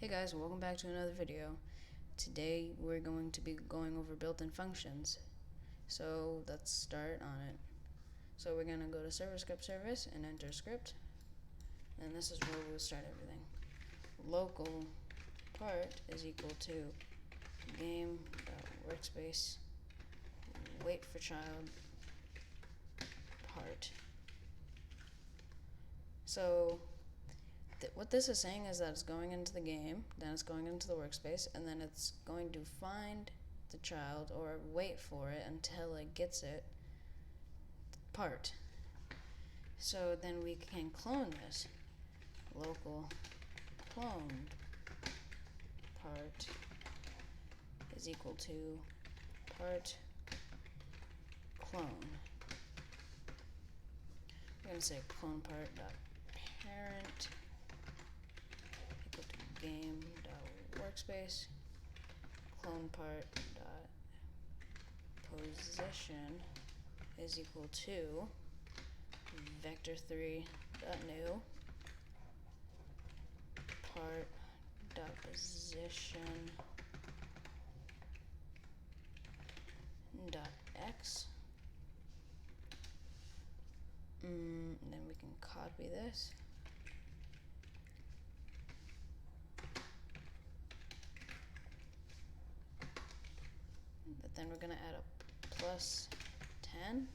Hey guys, welcome back to another video. Today we're going to be going over built-in functions. So let's start on it. So we're going to go to server script service and enter script. And this is where we'll start everything. Local part is equal to game.workspace wait for child part. So what this is saying is that it's going into the game, then it's going into the workspace, and then it's going to find the child or wait for it until it gets it part. So then we can clone this. Local clone part is equal to part clone. We're going to say clone part dot parent equal to game dot workspace clone part dot position is equal to vector3 dot new part dot position dot x. Then we can copy this. But then we're going to add a plus 10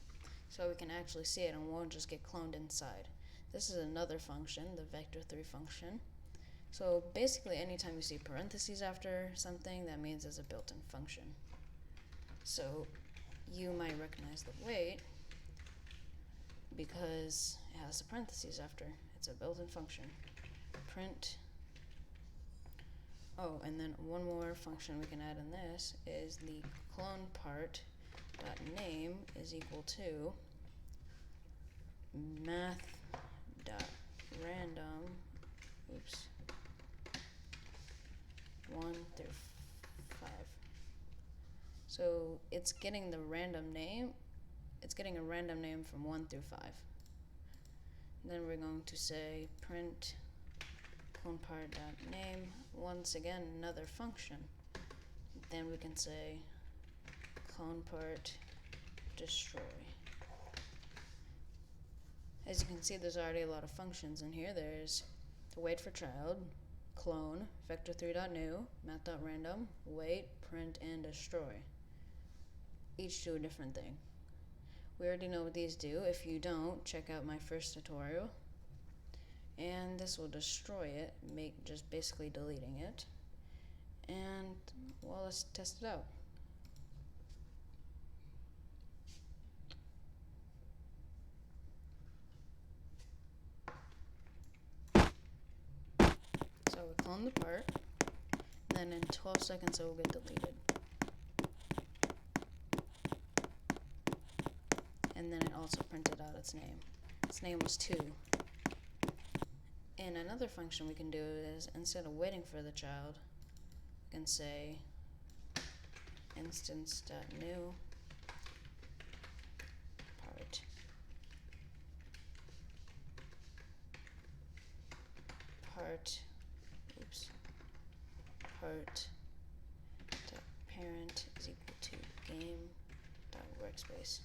so we can actually see it and won't just get cloned inside. This is another function, the vector3 function. So basically anytime you see parentheses after something, that means it's a built-in function. So you might recognize the wait because it has the parentheses after. It's a built-in function. Print. Oh, and then one more function we can add in this is the clone part dot name is equal to math dot random 1 through 5. So it's getting the random name. It's getting a random name from 1 through 5. Then we're going to say print clone part dot name. Once again, another function. Then we can say clone part destroy. As you can see, there's already a lot of functions in here. There's the wait for child, clone, vector3.new, math.random, wait, print, and destroy. Each do a different thing. We already know what these do. If you don't, check out my first tutorial. And this will destroy it, just basically deleting it. And well, let's test it out. So we clone the part, then in 12 seconds it will get deleted. And then it also printed out its name. Its name was 2. And another function we can do is, instead of waiting for the child, we can say instance.new part parent is equal to game.workspace.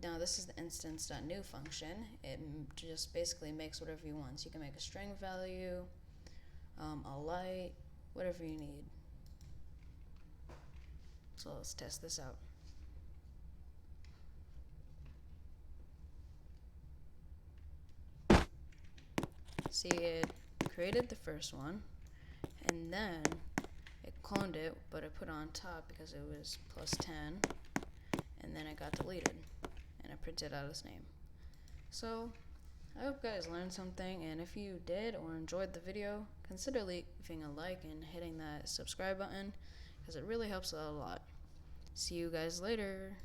Now this is the instance.new function. It just basically makes whatever you want. So you can make a string value, a light, whatever you need. So let's test this out. See, it created the first one, and then it cloned it, but it put it on top because it was plus 10, and then it got deleted, and it printed out its name. So I hope you guys learned something, and if you did or enjoyed the video, consider leaving a like and hitting that subscribe button because it really helps out a lot. See you guys later.